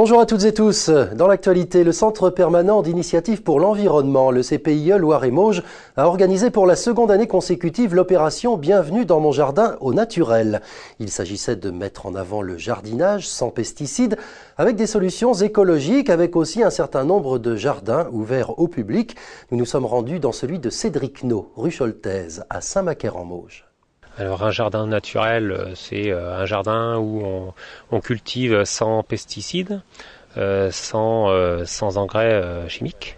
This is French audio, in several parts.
Bonjour à toutes et tous. Dans l'actualité, le Centre permanent d'initiative pour l'environnement, le CPIE Loire-et-Mauges, a organisé pour la seconde année consécutive l'opération Bienvenue dans mon jardin au naturel. Il s'agissait de mettre en avant le jardinage sans pesticides, avec des solutions écologiques, avec aussi un certain nombre de jardins ouverts au public. Nous nous sommes rendus dans celui de Cédric No, rue Choltaise, à Saint-Macaire-en-Mauges. Alors un jardin naturel, c'est un jardin où on cultive sans pesticides, sans engrais chimiques.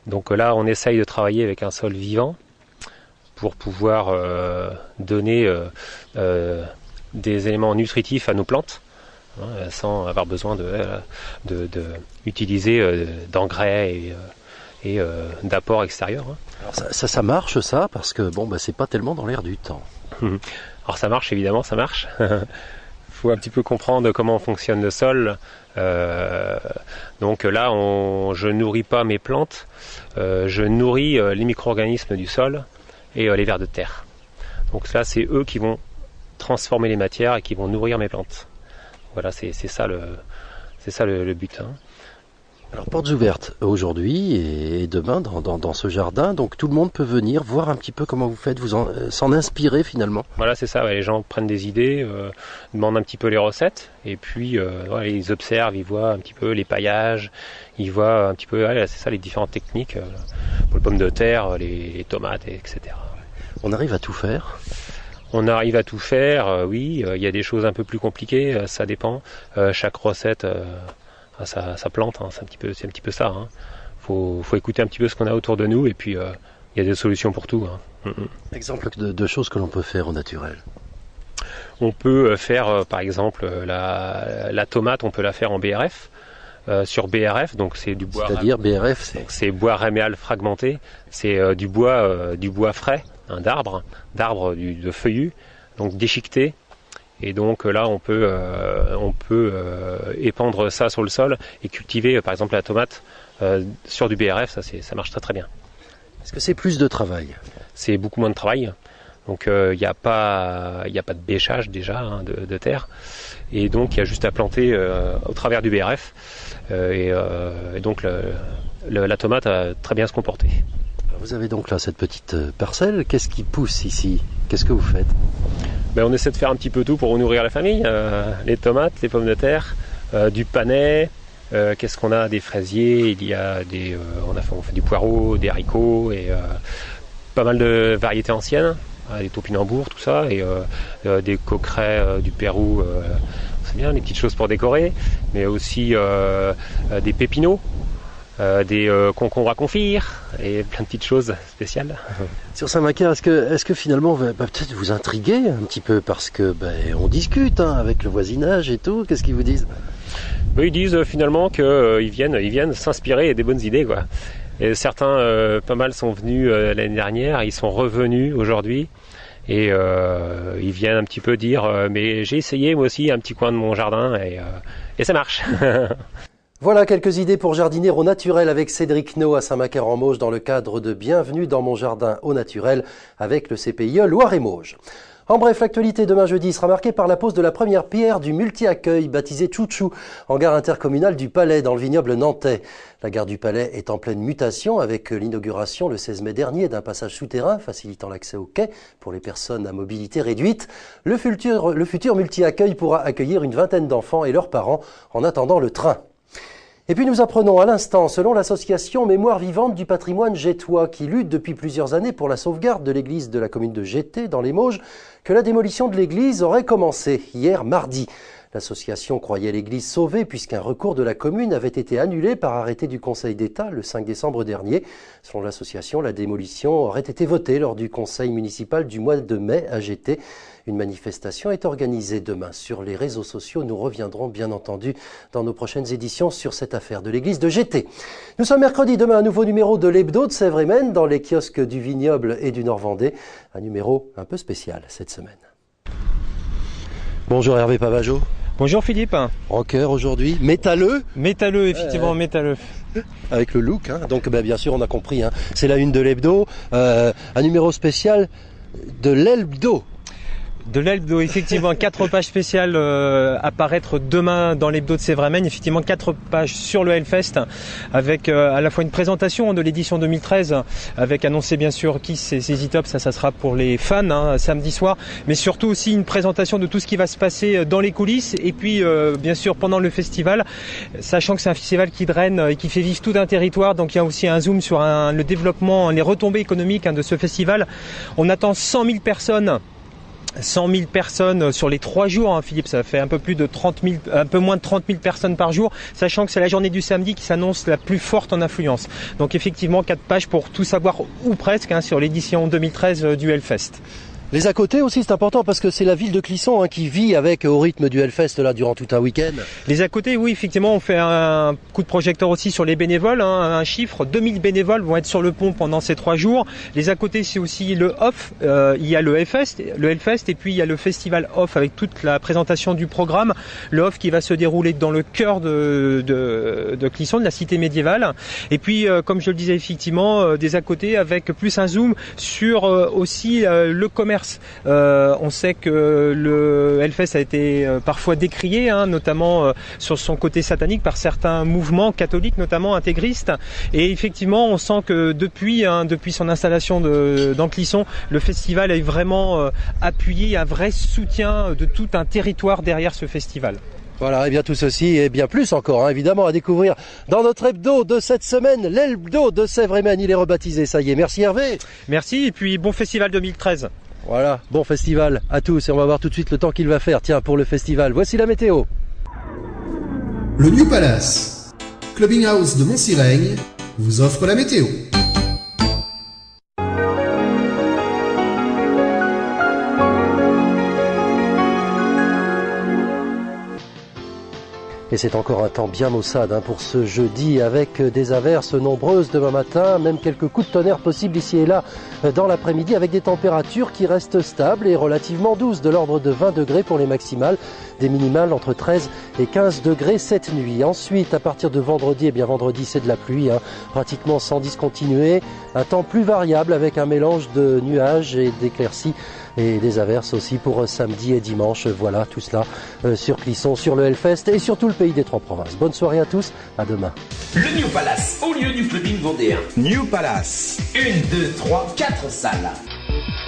Donc là, on essaye de travailler avec un sol vivant pour pouvoir donner des éléments nutritifs à nos plantes, sans avoir besoin d'utiliser d'engrais et d'apports extérieurs. Alors ça marche ça, parce que c'est pas tellement dans l'air du temps. Alors ça marche, évidemment, ça marche. Faut un petit peu comprendre comment fonctionne le sol. Donc là, je nourris pas mes plantes, je nourris les micro-organismes du sol et les vers de terre. Donc là, c'est eux qui vont transformer les matières et qui vont nourrir mes plantes. Voilà, c'est ça le but. Alors, portes ouvertes aujourd'hui et demain dans ce jardin, donc tout le monde peut venir voir un petit peu comment vous faites, s'en inspirer finalement. Voilà, c'est ça, les gens prennent des idées, demandent un petit peu les recettes, et puis ils observent, ils voient un petit peu les paillages, ils voient un petit peu, c'est ça, les différentes techniques pour les pommes de terre, les tomates, etc. On arrive à tout faire ? On arrive à tout faire, oui, il y a des choses un peu plus compliquées, ça dépend, chaque recette... Ça plante, c'est un petit peu ça. Faut écouter un petit peu ce qu'on a autour de nous et puis il y a des solutions pour tout. Exemple de choses que l'on peut faire au naturel. On peut faire par exemple la tomate, on peut la faire en BRF. Sur BRF, donc c'est du bois. C'est-à-dire BRF, c'est bois réméal fragmenté. C'est du bois frais, d'arbres de feuillus, donc déchiqueté. Et donc là, on peut épandre ça sur le sol et cultiver, par exemple, la tomate sur du BRF. Ça marche très très bien. Est-ce que c'est plus de travail ? C'est beaucoup moins de travail. Donc il n'y a pas de bêchage déjà de terre. Et donc il y a juste à planter au travers du BRF. Et donc la tomate a très bien se comporter. Vous avez donc là cette petite parcelle. Qu'est-ce qui pousse ici ? Qu'est-ce que vous faites ? On essaie de faire un petit peu tout pour nourrir la famille. Les tomates, les pommes de terre, du panais. Qu'est-ce qu'on a ? Des fraisiers. Il y a on fait du poireau, des haricots et pas mal de variétés anciennes. Des topinambours, tout ça, et des coquerets du Pérou. C'est bien, des petites choses pour décorer, mais aussi des pépinots. Des concombres à confire et plein de petites choses spéciales. Sur Saint-Macaire, est-ce que finalement peut-être vous intriguez un petit peu parce que on discute avec le voisinage et tout. Qu'est-ce qu'ils vous disent ? Ils disent finalement qu'ils viennent s'inspirer des bonnes idées, quoi. Et certains, pas mal, sont venus l'année dernière, ils sont revenus aujourd'hui et ils viennent un petit peu dire mais j'ai essayé moi aussi un petit coin de mon jardin et ça marche. Voilà quelques idées pour jardiner au naturel avec Cédric No à Saint-Macaire-en-Mauges dans le cadre de Bienvenue dans mon jardin au naturel avec le CPIE Loire-et-Mauges. En bref, l'actualité demain jeudi sera marquée par la pose de la première pierre du multi-accueil baptisé Tchoutchou en gare intercommunale du Palais dans le vignoble nantais. La gare du Palais est en pleine mutation avec l'inauguration le 16 mai dernier d'un passage souterrain facilitant l'accès au quai pour les personnes à mobilité réduite. Le futur multi-accueil pourra accueillir une vingtaine d'enfants et leurs parents en attendant le train. Et puis nous apprenons à l'instant, selon l'association Mémoire vivante du patrimoine gétois, qui lutte depuis plusieurs années pour la sauvegarde de l'église de la commune de Gété, dans les Mauges, que la démolition de l'église aurait commencé hier mardi. L'association croyait l'église sauvée puisqu'un recours de la commune avait été annulé par arrêté du Conseil d'État le 5 décembre dernier. Selon l'association, la démolition aurait été votée lors du conseil municipal du mois de mai à Gété. Une manifestation est organisée demain sur les réseaux sociaux. Nous reviendrons bien entendu dans nos prochaines éditions sur cette affaire de l'église de Gété. Nous sommes mercredi, demain un nouveau numéro de l'Hebdo de Sèvres-et-Maine dans les kiosques du Vignoble et du Nord-Vendée. Un numéro un peu spécial cette semaine. Bonjour Hervé Pavageau. Bonjour Philippe. Rocker aujourd'hui, métalleux. Métalleux, effectivement, métalleux. Avec le look, donc bien sûr on a compris, c'est la une de l'Hebdo, un numéro spécial de l'Hebdo. De l'hebdo, effectivement, 4 pages spéciales apparaître demain dans l'hebdo de Sévramen. Effectivement, 4 pages sur le Hellfest avec à la fois une présentation de l'édition 2013 avec annoncer bien sûr Kiss et ZZ Top, ça sera pour les fans samedi soir, mais surtout aussi une présentation de tout ce qui va se passer dans les coulisses et puis bien sûr pendant le festival, sachant que c'est un festival qui draine et qui fait vivre tout un territoire, donc il y a aussi un zoom sur le développement, les retombées économiques de ce festival. On attend 100 000 personnes. 100 000 personnes sur les 3 jours, Philippe, ça fait un peu moins de 30 000 personnes par jour, sachant que c'est la journée du samedi qui s'annonce la plus forte en affluence. Donc effectivement, 4 pages pour tout savoir, ou presque, sur l'édition 2013 du Hellfest. Les à côté aussi, c'est important parce que c'est la ville de Clisson qui vit avec au rythme du Hellfest là durant tout un week-end. Les à côté, oui, effectivement, on fait un coup de projecteur aussi sur les bénévoles, un chiffre, 2000 bénévoles vont être sur le pont pendant ces 3 jours. Les à côté, c'est aussi le off, il y a le Hellfest et puis il y a le festival off avec toute la présentation du programme. Le off qui va se dérouler dans le cœur de Clisson, de la cité médiévale. Et puis, comme je le disais, effectivement, des à côté avec plus un zoom sur aussi le commerce. On sait que le Hellfest a été parfois décrié, notamment sur son côté satanique par certains mouvements catholiques, notamment intégristes. Et effectivement, on sent que depuis son installation dans Clisson, le festival est vraiment appuyé, un vrai soutien de tout un territoire derrière ce festival. Voilà, et bien tout ceci et bien plus encore, évidemment, à découvrir dans notre hebdo de cette semaine, l'hebdo de Sévramen. Il est rebaptisé, ça y est. Merci Hervé. Merci, et puis bon festival 2013. Voilà, bon festival à tous et on va voir tout de suite le temps qu'il va faire. Tiens, pour le festival, voici la météo. Le New Palace, Clubbing House de Montsirègne, vous offre la météo. Et c'est encore un temps bien maussade pour ce jeudi avec des averses nombreuses demain matin, même quelques coups de tonnerre possibles ici et là dans l'après-midi avec des températures qui restent stables et relativement douces, de l'ordre de 20 degrés pour les maximales, des minimales entre 13 et 15 degrés cette nuit. Ensuite, à partir de vendredi, vendredi c'est de la pluie, pratiquement sans discontinuer, un temps plus variable avec un mélange de nuages et d'éclaircies et des averses aussi pour samedi et dimanche. Voilà tout cela sur Clisson, sur le Hellfest et sur tout le pays des 3 provinces. Bonne soirée à tous, à demain. Le New Palace, au lieu du clubbing vendéen. New Palace. 1, 2, 3, 4 salles.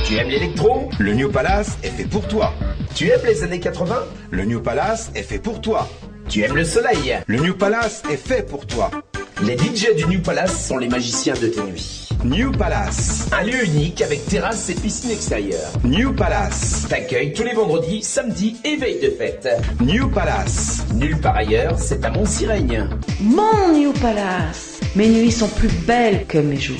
Tu aimes l'électro? Le New Palace est fait pour toi. Tu aimes les années 80? Le New Palace est fait pour toi. Tu aimes le soleil? Le New Palace est fait pour toi. Les DJ du New Palace sont les magiciens de tes nuits. New Palace. Un lieu unique avec terrasse et piscine extérieure. New Palace. T'accueille tous les vendredis, samedis et veille de fête. New Palace. Nulle part ailleurs, c'est à Montsirègne. Mon New Palace. Mes nuits sont plus belles que mes jours.